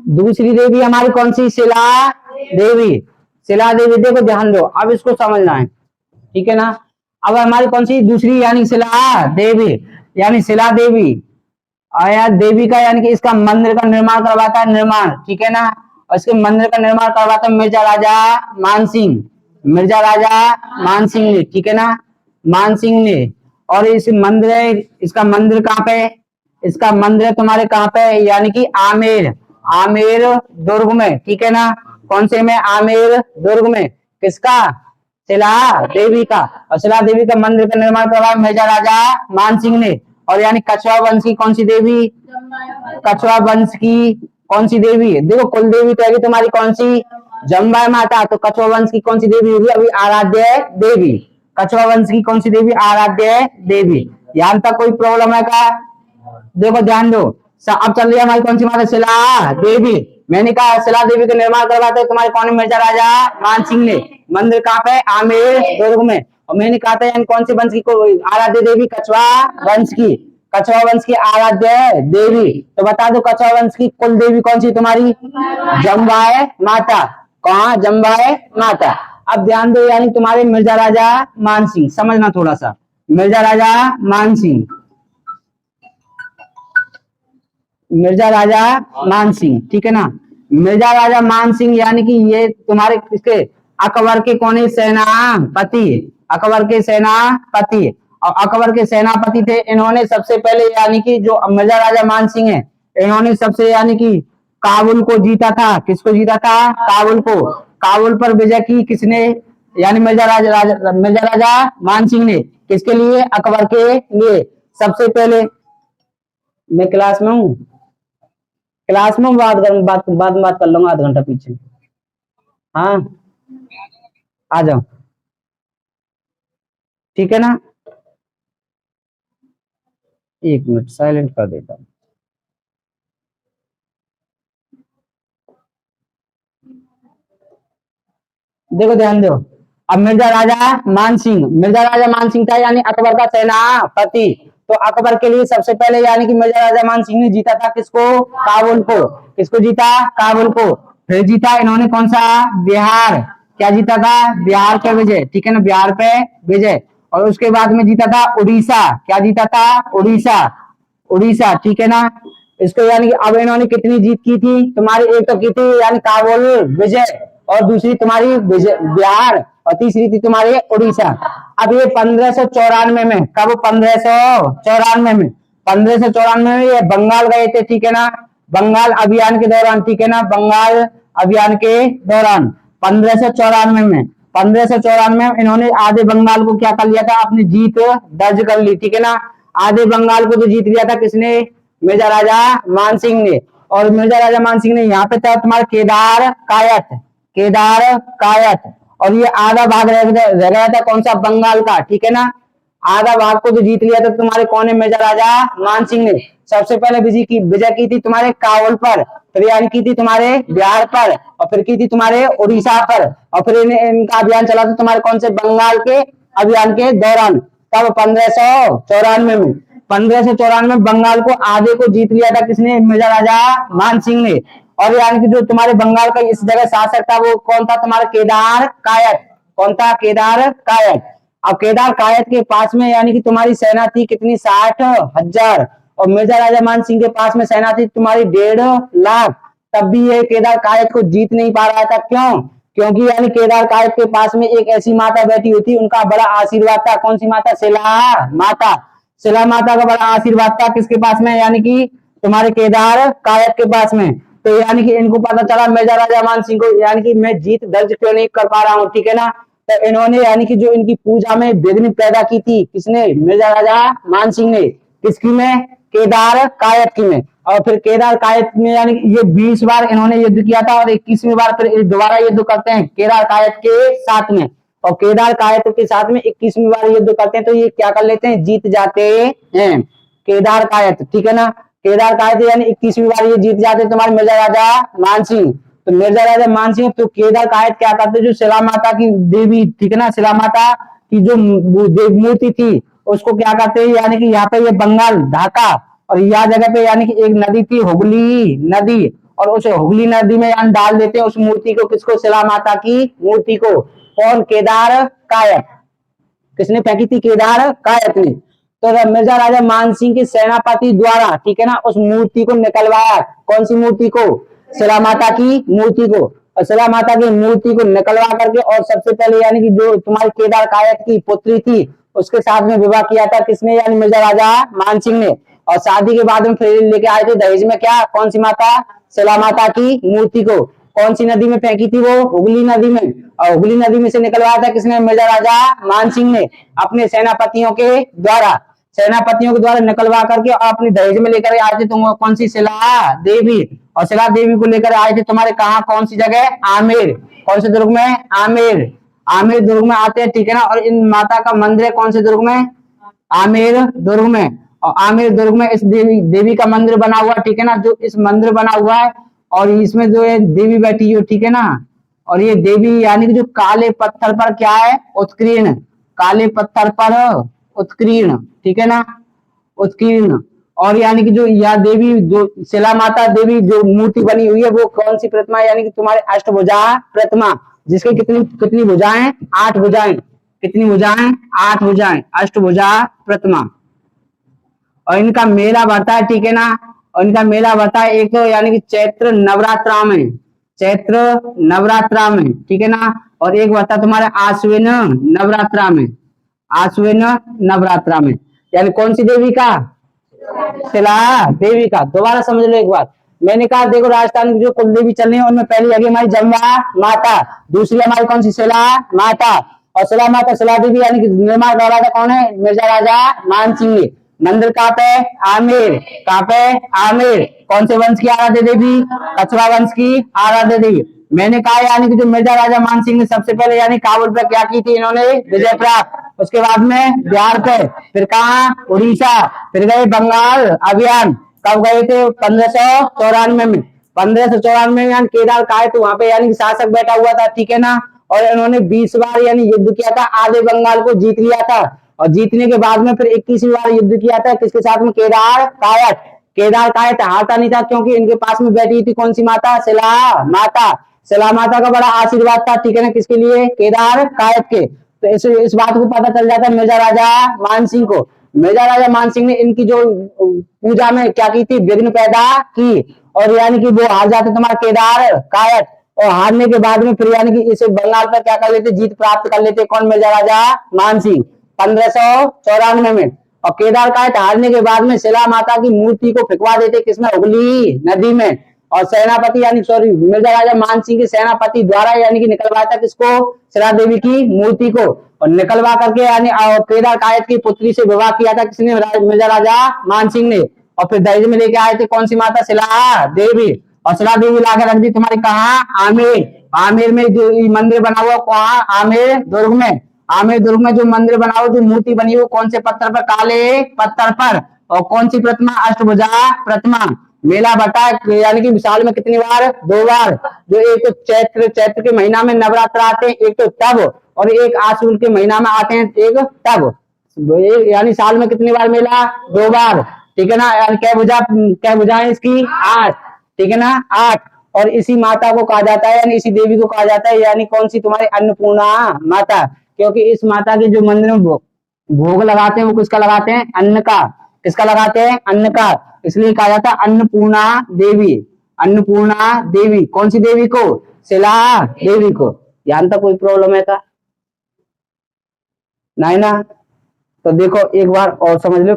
दूसरी देवी हमारी कौन सी? शिला देवी। शिला देवी, देखो ध्यान दो, अब इसको समझना है, ठीक है ना। अब हमारी कौन सी दूसरी यानी शिला देवी, यानी शिला देवी आया देवी का यानी कि इसका मंदिर का निर्माण करवाता है, निर्माण, ठीक है ना। और इसके मंदिर का निर्माण करवाता है मिर्जा राजा मानसिंह, मिर्जा राजा मानसिंह ने, ठीक है ना, मानसिंह ने। और इस मंदिर है, इसका मंदिर कहाँ पे? इसका मंदिर तुम्हारे कहाँ पे? यानी कि आमेर, आमेर दुर्ग में, ठीक है ना। कौन से में? आमेर दुर्ग में। किसका? शिला देवी का। और शिला देवी का मंदिर का निर्माण करवाया मिर्जा राजा मानसिंह ने। और यानी कछवा वंश की कौन सी देवी? कछवा वंश की कौन सी देवी? देखो कुल देवी तो है तुम्हारी कौन सी? जम्बाई माता। तो कछवा वंश की कौन सी देवी होगी? अभी आराध्य देवी। कछवा वंश की कौन सी देवी? आराध्य देवी। यहाँ तक कोई प्रॉब्लम है क्या? देखो ध्यान दो, अब चल रही है हमारी कौन सी माता? शिला देवी। मैंने कहा शिला देवी का निर्माण करवाते तुम्हारे कौन? मिर्जा राजा मानसिंह ने। मंदिर कहाँ पे? आमेर दुर्ग में। और मैंने कहा था यानी कौन सी वंश की आराध्य देवी? कछवा वंश की, कछवा वंश की आराध्य देवी। तो बता दो कछवा वंश की कुल देवी कौन सी तुम्हारी? जम्बाई माता। कहाँ? जम्बाई माता। अब ध्यान दो यानी तुम्हारे मिर्जा राजा मानसिंह, समझना थोड़ा सा, मिर्जा राजा मानसिंह, मिर्जा राजा मानसिंह, ठीक है ना। मिर्जा राजा मानसिंह यानी कि ये तुम्हारे किसके? अकबर के कौन है? सेनापति, अकबर के सेनापति। और अकबर के सेनापति थे इन्होंने सबसे पहले यानी कि जो मिर्जा राजा मानसिंह है इन्होंने सबसे यानी कि काबुल को जीता था। किसको जीता था? काबुल को। काबुल पर विजय की किसने? यानी मिर्जा राजा मानसिंह ने। किसके लिए? अकबर के लिए। सबसे पहले मैं क्लास में हूँ, क्लास में बात कर लूंगा आधा घंटा पीछे। हाँ आ जाओ, ठीक है ना। एक मिनट साइलेंट कर देता हूँ। देखो ध्यान दो, अब मिर्जा राजा मानसिंह, मिर्जा राजा मानसिंह था यानी अकबर का सेनापति। तो अकबर के लिए सबसे पहले यानी कि मिर्जा राजा मानसिंह ने जीता था किसको? काबुल को। किसको जीता? काबुल को। फिर जीता इन्होंने कौन सा? बिहार। क्या जीता था? बिहार पे विजय, ठीक है ना, बिहार पे विजय। और उसके बाद में जीता था उड़ीसा। क्या जीता था? उड़ीसा, उड़ीसा, ठीक है ना। इसको यानी कि अब इन्होंने कितनी जीत की थी तुम्हारी? एक तो की थी यानी काबुल विजय, और दूसरी तुम्हारी बिहार, और तीसरी थी तुम्हारी उड़ीसा। अब ये 1594 में, कब? 1594 में, 1594 में ये बंगाल गए थे, ठीक है ना, बंगाल अभियान के दौरान, ठीक है ना, बंगाल अभियान के दौरान 1594 में, 1594 में इन्होंने आधे बंगाल को क्या कर लिया था? अपनी जीत दर्ज कर ली, ठीक है ना। आधे बंगाल को तो जीत लिया था किसने? मिर्जा राजा मानसिंह ने। और मिर्जा राजा मानसिंह ने यहाँ पे था तुम्हारा केदार कायत, केदार कायत। और ये आधा भाग रह गया था कौन सा? बंगाल का, ठीक है ना। आधा भाग को तो जीत लिया था तुम्हारे कौन है? मिर्जा राजा मानसिंह ने। सबसे पहले विजय की थी तुम्हारे काबुल पर, फिर यानी की थी तुम्हारे बिहार पर, और फिर की थी तुम्हारे उड़ीसा पर, और फिर इनका अभियान चला था तुम्हारे कौन से? बंगाल के अभियान के दौरान। तब 1594 में, 1594 में बंगाल को आधे को जीत लिया था किसने? मिर्जा राजा मानसिंह ने। और यानी कि जो तुम्हारे बंगाल का इस जगह शासक था वो कौन था? तुम्हारा केदार कायत। कौन था? केदार कायत। अब केदार कायत के पास में यानी कि तुम्हारी सेना थी कितनी? 60,000। और मिर्जा राजा मान सिंह के पास में सेना थी तुम्हारी 1.5 लाख। तब भी ये केदार कायत को जीत नहीं पा रहा था। क्यों? क्योंकि यानी केदार कायत के पास में एक ऐसी माता बैठी हुई थी, उनका बड़ा आशीर्वाद था। कौन सी माता? शिला माता। शिला माता का बड़ा आशीर्वाद था किसके पास में? यानी कि तुम्हारे केदार कायत के पास में। तो यानी कि इनको पता चला मिर्जा राजा मान सिंह को यानी कि मैं जीत दर्ज क्यों नहीं कर पा रहा हूँ, ठीक है ना। तो इन्होंने यानी कि जो इनकी पूजा में विघ्न पैदा की थी किसने? मिर्जा राजा मान सिंह ने। किसकी में? केदार कायत की में। और फिर केदार कायत में यानी ये 20 बार इन्होंने युद्ध किया था, और 21वीं बार फिर दोबारा युद्ध करते हैं केदार कायत के साथ में। और केदार कायत के साथ में 21वीं बार युद्ध करते हैं, तो ये क्या कर लेते हैं? जीत जाते हैं केदार कायत, ठीक है ना। केदार कायत यानी 21वीं बार ये जीत जाते तुम्हारे मिर्जा राजा मानसिंह। तो मिर्जा राजा मानसिंह तो केदार कायत क्या करते? जो शिला माता की देवी, ठीक है ना, शिला माता की जो मूर्ति थी उसको क्या करते हैं? यानी कि यहाँ पे ये बंगाल ढाका, और यह जगह पे यानी कि एक नदी थी, हुगली नदी, और उस हुगली नदी में यानी डाल देते हैं उस मूर्ति को, किसको, शिला माता की मूर्ति को। कौन, केदार कायक। किसने फेंकी थी, केदार कायक ने। तो मिर्जा राजा मानसिंह के सेनापति द्वारा, ठीक है ना, उस मूर्ति को निकलवाया। कौन सी मूर्ति को, शिला माता की मूर्ति को। और शिला माता की मूर्ति को निकलवा करके, और सबसे पहले यानी कि जो तुम्हारी केदार कायक की पुत्री थी उसके साथ में विवाह किया था, किसने, यानी मिर्जा राजा मानसिंह ने। और शादी के बाद में फिर लेके आए थे दहेज में क्या, कौन सी माता, शिला माता की मूर्ति को। कौन सी नदी में फेंकी थी वो, हुगली नदी में। और हुगली नदी में से निकलवाया था किसने, मिर्जा राजा मानसिंह ने, अपने सेनापतियों के द्वारा। सेनापतियों के द्वारा निकलवा करके अपने दहेज में लेकर आए थे तुम, कौन सी, शिला देवी। और शिला देवी को लेकर आए थे तुम्हारे कहा, कौन सी जगह, आमेर। कौन से दुर्ग में, आमेर। आमेर दुर्ग में आते हैं, ठीक है ना। और इन माता का मंदिर है कौन से दुर्ग में, आमेर दुर्ग में। और आमेर दुर्ग में इस देवी का मंदिर बना हुआ, ठीक है ना। जो इस मंदिर बना हुआ है और इसमें जो है देवी बैठी है, ठीक है ना। और ये देवी यानी कि जो काले पत्थर पर क्या है, उत्कीर्ण, काले पत्थर पर उत्कीर्ण, ठीक है ना, उत्कीर्ण। और यानी कि जो यह देवी, जो शिला माता देवी जो मूर्ति बनी हुई है, वो कौन सी प्रतिमा, यानी कि तुम्हारे अष्टभुजा प्रतिमा, जिसकी कितनी कितनी भुजाएं, 8 भुजाएं। कितनी भुजाएं, 8 भुजाएं, अष्टभुजा प्रतिमा। और इनका मेला बढ़ता है, ठीक है ना। और इनका मेला बढ़ता है एक तो यानी कि चैत्र नवरात्रा में, चैत्र नवरात्रा में, ठीक है ना। और एक बढ़ता तुम्हारे आश्विन नवरात्रा में, आश्विन नवरात्रा में। यानी कौन सी देवी का, शिला देवी का। दोबारा समझ लो एक बार, मैंने कहा देखो राजस्थान की जो कुल देवी चल रही है उनमें पहली आगे हमारी जम्बा माता, दूसरी हमारी कौन सी, शिला माता। और शिला माता, शिला देवी यानी कि निर्माण करवाया था कौन है, मिर्जा राजा मानसिंह ने। मंदिर कहाँ पे, आमेर। कहाँ पे, आमेर। कौन से वंश की आराध्य देवी, कछवा वंश की आराध्य देवी। मैंने कहा यानी कि जो मिर्जा राजा मानसिंह ने सबसे पहले यानी काबुल पे क्या की थी इन्होंने, विजय प्राप्त। उसके बाद में बिहार पे, फिर कहा, उड़ीसा, फिर गए बंगाल अभियान। कब गए थे, 1594 में। 1594 में यानी केदार का है, तो वहां पे यानी शासक बैठा हुआ था, ठीक है ना। और इन्होंने 20 बार यानी युद्ध किया था, आधे बंगाल को जीत लिया था। और जीतने के बाद में फिर 21वीं बार युद्ध किया था, किसके साथ में, केदार कायक। केदार कायक हारता नहीं था, क्योंकि इनके पास में बैठी थी कौन सी माता, शिला माता। शिला माता का बड़ा आशीर्वाद था, ठीक है ना, किसके लिए, केदार कायक के। तो इस बात को पता चल जाता है मिर्जा राजा मानसिंह को। मिर्जा राजा मानसिंह ने इनकी जो पूजा में क्या की थी, विघ्न पैदा की। और यानी कि वो हार जाते तुम्हारा केदार कायक। और हारने के बाद में फिर यानी कि इस बंगाल पर क्या कर लेते, जीत प्राप्त कर लेते, कौन, मिर्जा राजा मानसिंह, 1594 में। और केदार कायक हारने के बाद में शिला माता की मूर्ति को फेंकवा देते, किसमें, हुगली नदी में। और सेनापति यानी सॉरी मिर्जा राजा मानसिंह के सेनापति द्वारा यानी कि निकलवाया था किसको, शिला देवी की मूर्ति को। और निकलवा करके यानी केदार कायक की पुत्री से विवाह किया था किसने, मिर्जा राजा मानसिंह ने। और फिर दहेज में लेके आए थे कौन सी माता, शिला देवी। और शिला देवी लाकर रख दी तुम्हारे कहा, आमेर। आमेर में जो मंदिर बना हुआ कहा, आमेर दुर्ग में। आमेर दुर्ग में जो मंदिर बना हुआ, जो मूर्ति बनी हुई, कौन से पत्थर पर, काले पत्थर पर। और कौन सी प्रतिमा, अष्टभुजा प्रतिमा। मेला बटा यानी कि साल में कितनी बार, 2 बार। जो एक तो चैत्र के महीना में नवरात्र आते हैं, एक तो तब, और एक आश्विन के महीना में आते हैं, एक तब। यानी साल में कितनी बार मेला, 2 बार, ठीक है ना। यानी क्या भुजाएं इसकी, 8, ठीक है ना, 8। और इसी माता को कहा जाता है, यानी इसी देवी को कहा जाता है, यानी कौन सी, तुम्हारी अन्नपूर्णा माता। क्योंकि इस माता के जो मंदिर में भोग लगाते हैं वो किसका लगाते हैं, अन्न का। किसका लगाते हैं, अन्न का। इसलिए कहा जाता है अन्नपूर्णा देवी। अन्नपूर्णा देवी, कौन सी देवी को, शिला देवी को। यहाँ तक कोई प्रॉब्लम है क्या, नहीं ना। तो देखो एक बार और समझ लो।